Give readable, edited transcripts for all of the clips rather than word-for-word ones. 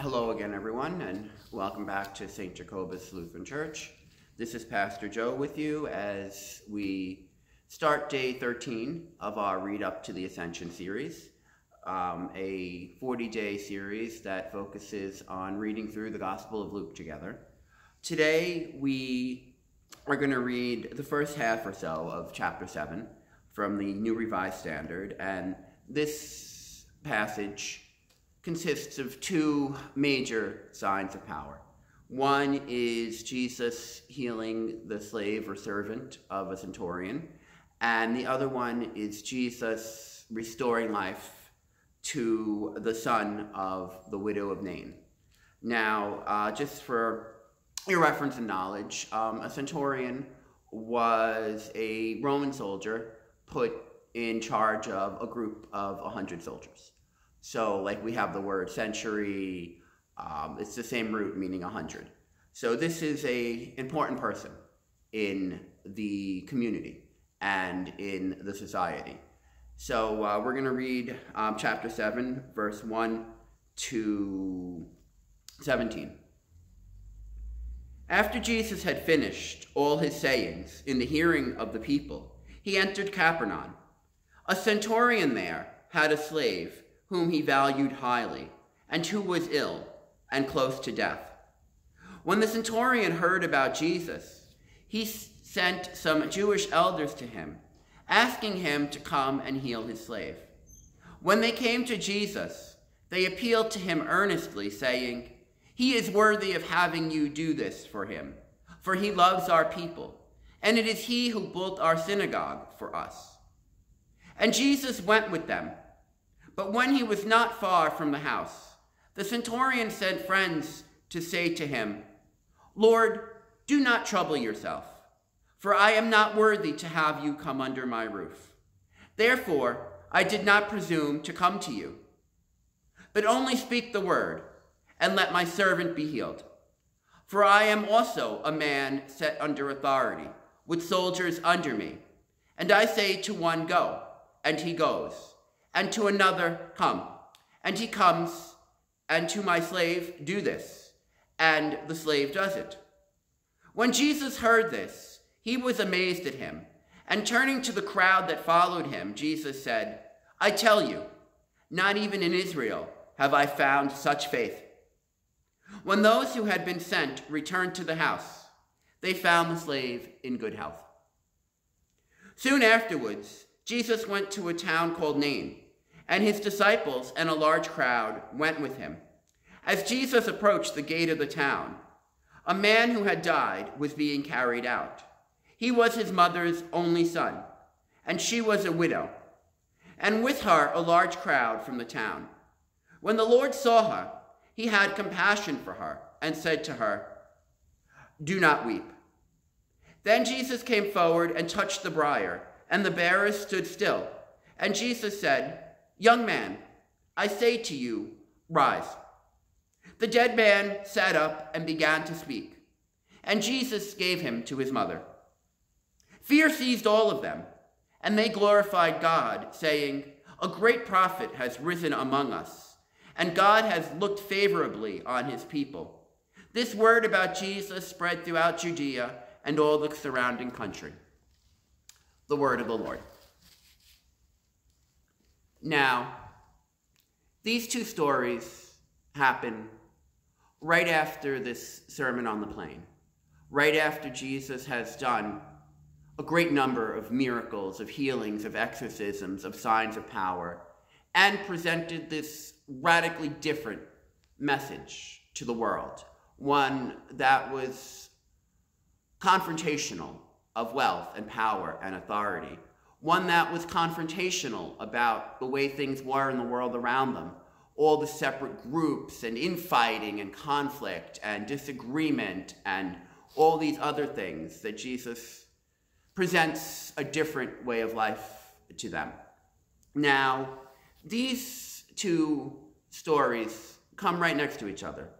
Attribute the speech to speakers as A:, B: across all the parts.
A: Hello again, everyone, and welcome back to St. Jacobus Lutheran Church. This is Pastor Joe with you as we start day 13 of our Read Up to the Ascension series, a 40-day series that focuses on reading through the Gospel of Luke together. Today, we are going to read the first half or so of chapter 7 from the New Revised Standard, and this passage consists of two major signs of power. One is Jesus healing the slave or servant of a centurion, and the other one is Jesus restoring life to the son of the widow of Nain. Now, just for your reference and knowledge, a centurion was a Roman soldier put in charge of a group of 100 soldiers. So, like we have the word century, it's the same root meaning 100. So this is an important person in the community and in the society. So we're going to read chapter 7, verse 1 to 17. After Jesus had finished all his sayings in the hearing of the people, he entered Capernaum. A centurion there had a slave whom he valued highly, and who was ill and close to death. When the centurion heard about Jesus, he sent some Jewish elders to him, asking him to come and heal his slave. When they came to Jesus, they appealed to him earnestly, saying, "He is worthy of having you do this for him, for he loves our people, and it is he who built our synagogue for us." And Jesus went with them. But when he was not far from the house, the centurion sent friends to say to him, "Lord, do not trouble yourself, for I am not worthy to have you come under my roof. Therefore, I did not presume to come to you. But only speak the word, and let my servant be healed. For I am also a man set under authority, with soldiers under me. And I say to one, 'Go,' and he goes, and to another, 'Come,' and he comes, and to my slave, 'Do this,' and the slave does it." When Jesus heard this, he was amazed at him, and turning to the crowd that followed him, Jesus said, "I tell you, not even in Israel have I found such faith." When those who had been sent returned to the house, they found the slave in good health. Soon afterwards, Jesus went to a town called Nain, and his disciples and a large crowd went with him. As Jesus approached the gate of the town, a man who had died was being carried out. He was his mother's only son, and she was a widow, and with her a large crowd from the town. When the Lord saw her, he had compassion for her and said to her, "Do not weep." Then Jesus came forward and touched the briar, and the bearers stood still. And Jesus said, "Young man, I say to you, rise." The dead man sat up and began to speak, and Jesus gave him to his mother. Fear seized all of them, and they glorified God, saying, "A great prophet has risen among us, and God has looked favorably on his people." This word about Jesus spread throughout Judea and all the surrounding country. The word of the Lord. Now, these two stories happen right after this Sermon on the Plain, right after Jesus has done a great number of miracles, of healings, of exorcisms, of signs of power, and presented this radically different message to the world, one that was confrontational of wealth and power and authority, one that was confrontational about the way things were in the world around them, all the separate groups and infighting and conflict and disagreement and all these other things that Jesus presents a different way of life to them. Now, these two stories come right next to each other.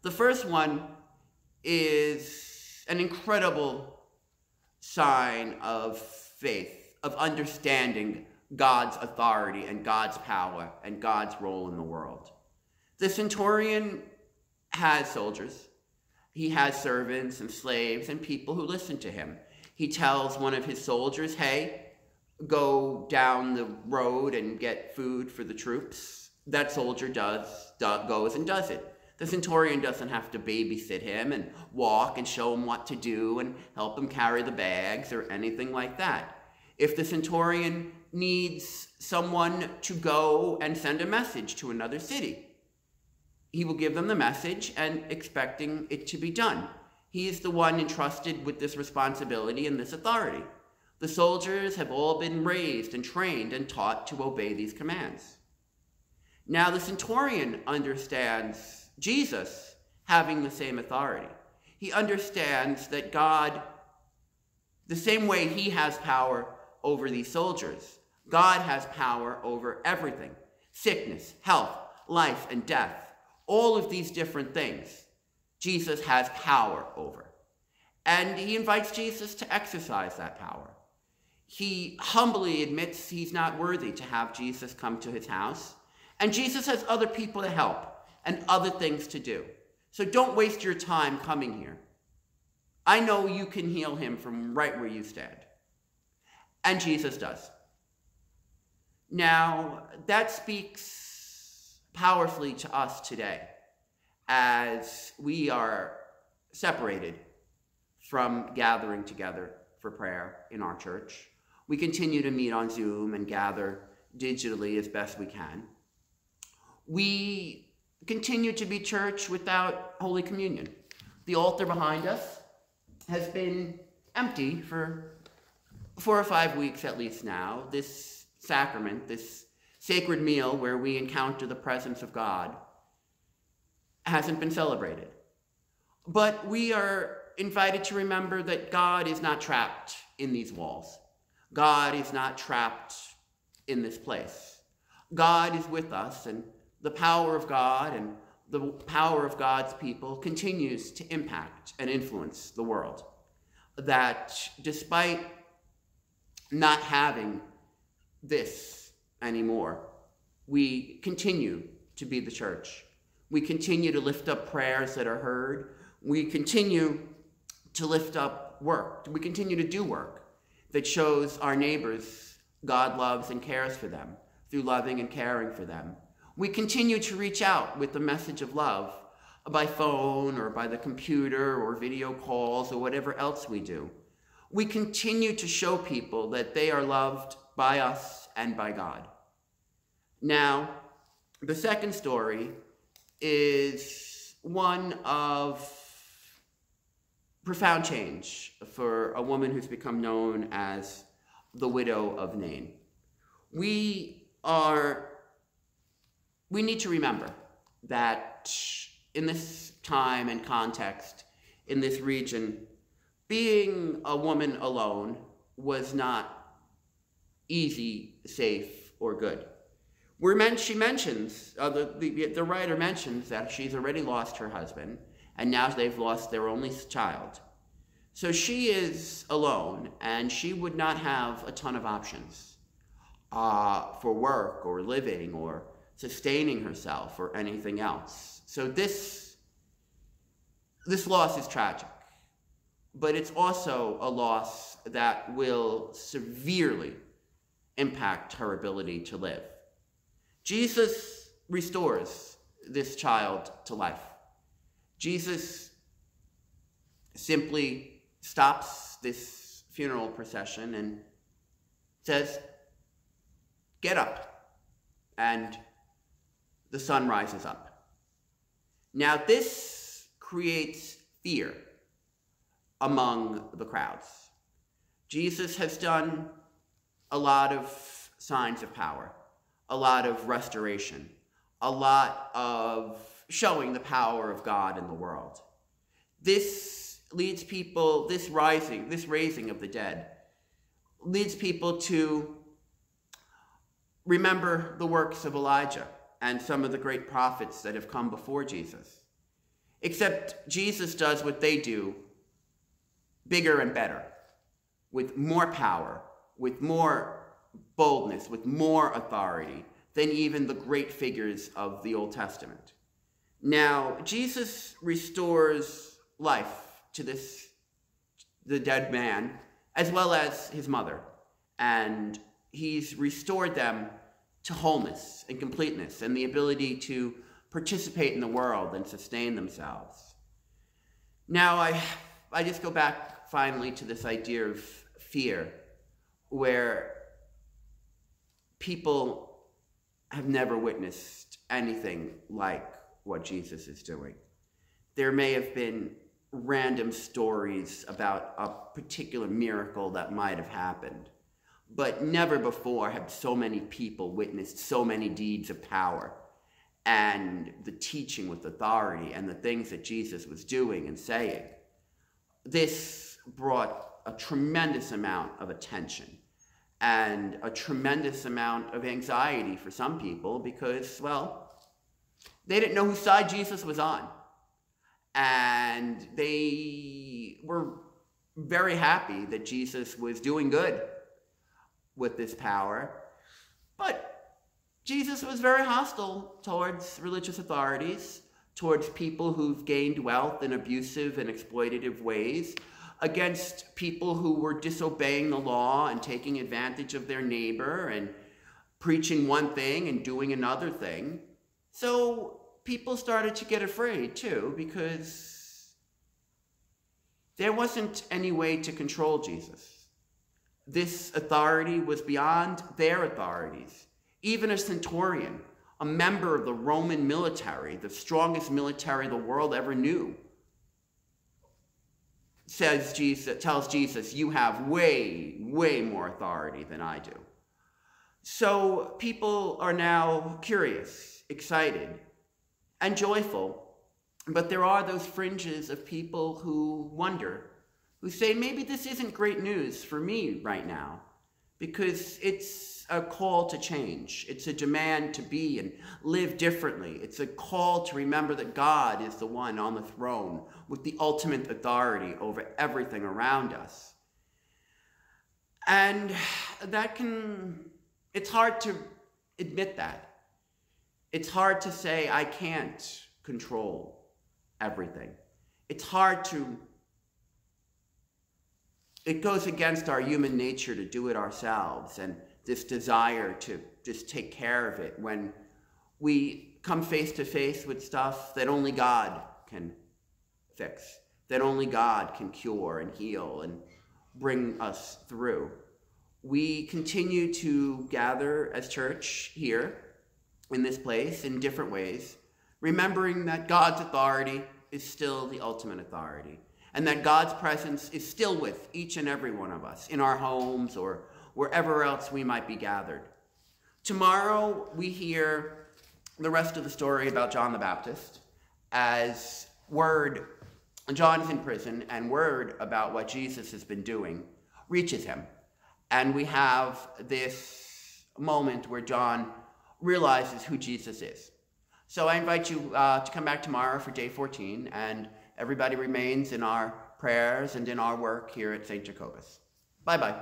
A: The first one is an incredible sign of faith, of understanding God's authority and God's power and God's role in the world. The centurion has soldiers. He has servants and slaves and people who listen to him. He tells one of his soldiers, hey, go down the road and get food for the troops. That soldier goes and does it. The centurion doesn't have to babysit him and walk and show him what to do and help him carry the bags or anything like that. If the centurion needs someone to go and send a message to another city, he will give them the message and expecting it to be done. He is the one entrusted with this responsibility and this authority. The soldiers have all been raised and trained and taught to obey these commands. Now the centurion understands Jesus having the same authority. He understands that God, the same way he has power over these soldiers, God has power over everything. Sickness, health, life, and death. All of these different things, Jesus has power over. And he invites Jesus to exercise that power. He humbly admits he's not worthy to have Jesus come to his house. And Jesus has other people to help and other things to do. So don't waste your time coming here. I know you can heal him from right where you stand. And Jesus does. Now, that speaks powerfully to us today as we are separated from gathering together for prayer in our church. We continue to meet on Zoom and gather digitally as best we can. We continue to be church without Holy Communion. The altar behind us has been empty for 4 or 5 weeks at least now. This sacrament, this sacred meal where we encounter the presence of God, hasn't been celebrated. But we are invited to remember that God is not trapped in these walls. God is not trapped in this place. God is with us, and the power of God and the power of God's people continues to impact and influence the world. That despite not having this anymore, we continue to be the church. We continue to lift up prayers that are heard. We continue to lift up work. We continue to do work that shows our neighbors God loves and cares for them through loving and caring for them. We continue to reach out with the message of love by phone or by the computer or video calls or whatever else we do. We continue to show people that they are loved by us and by God. Now, the second story is one of profound change for a woman who's become known as the widow of Nain. We need to remember that in this time and context, in this region, being a woman alone was not easy, safe, or good. The writer mentions that she's already lost her husband, and now they've lost their only child. So she is alone, and she would not have a ton of options for work or living or sustaining herself or anything else. So this loss is tragic, but it's also a loss that will severely impact her ability to live. Jesus restores this child to life. Jesus simply stops this funeral procession and says, "Get up," and the sun rises up. Now this creates fear among the crowds. Jesus has done a lot of signs of power, a lot of restoration, a lot of showing the power of God in the world. This leads people, this raising of the dead, leads people to remember the works of Elijah and some of the great prophets that have come before Jesus. Except Jesus does what they do bigger and better, with more power, with more boldness, with more authority than even the great figures of the Old Testament. Now, Jesus restores life to the dead man, as well as his mother. And he's restored them to wholeness and completeness and the ability to participate in the world and sustain themselves. Now, I just go back finally to this idea of fear, where people have never witnessed anything like what Jesus is doing. There may have been random stories about a particular miracle that might have happened, but never before have so many people witnessed so many deeds of power and the teaching with authority and the things that Jesus was doing and saying. This brought a tremendous amount of attention and a tremendous amount of anxiety for some people because, well, they didn't know whose side Jesus was on. And they were very happy that Jesus was doing good with this power. But Jesus was very hostile towards religious authorities, towards people who've gained wealth in abusive and exploitative ways, against people who were disobeying the law and taking advantage of their neighbor and preaching one thing and doing another thing. So people started to get afraid too, because there wasn't any way to control Jesus. This authority was beyond their authorities. Even a centurion, a member of the Roman military, the strongest military the world ever knew, tells Jesus, you have way, way more authority than I do. So people are now curious, excited, and joyful, but there are those fringes of people who wonder, who say, maybe this isn't great news for me right now, because it's a call to change. It's a demand to be and live differently. It's a call to remember that God is the one on the throne with the ultimate authority over everything around us. And it's hard to admit that. It's hard to say, I can't control everything. It's hard it goes against our human nature to do it ourselves, and this desire to just take care of it when we come face to face with stuff that only God can fix, that only God can cure and heal and bring us through. We continue to gather as church here in this place in different ways, remembering that God's authority is still the ultimate authority, and that God's presence is still with each and every one of us in our homes or wherever else we might be gathered. Tomorrow we hear the rest of the story about John the Baptist as John is in prison, and word about what Jesus has been doing reaches him. And we have this moment where John realizes who Jesus is. So I invite you to come back tomorrow for day 14, and everybody remains in our prayers and in our work here at St. Jacobus. Bye-bye.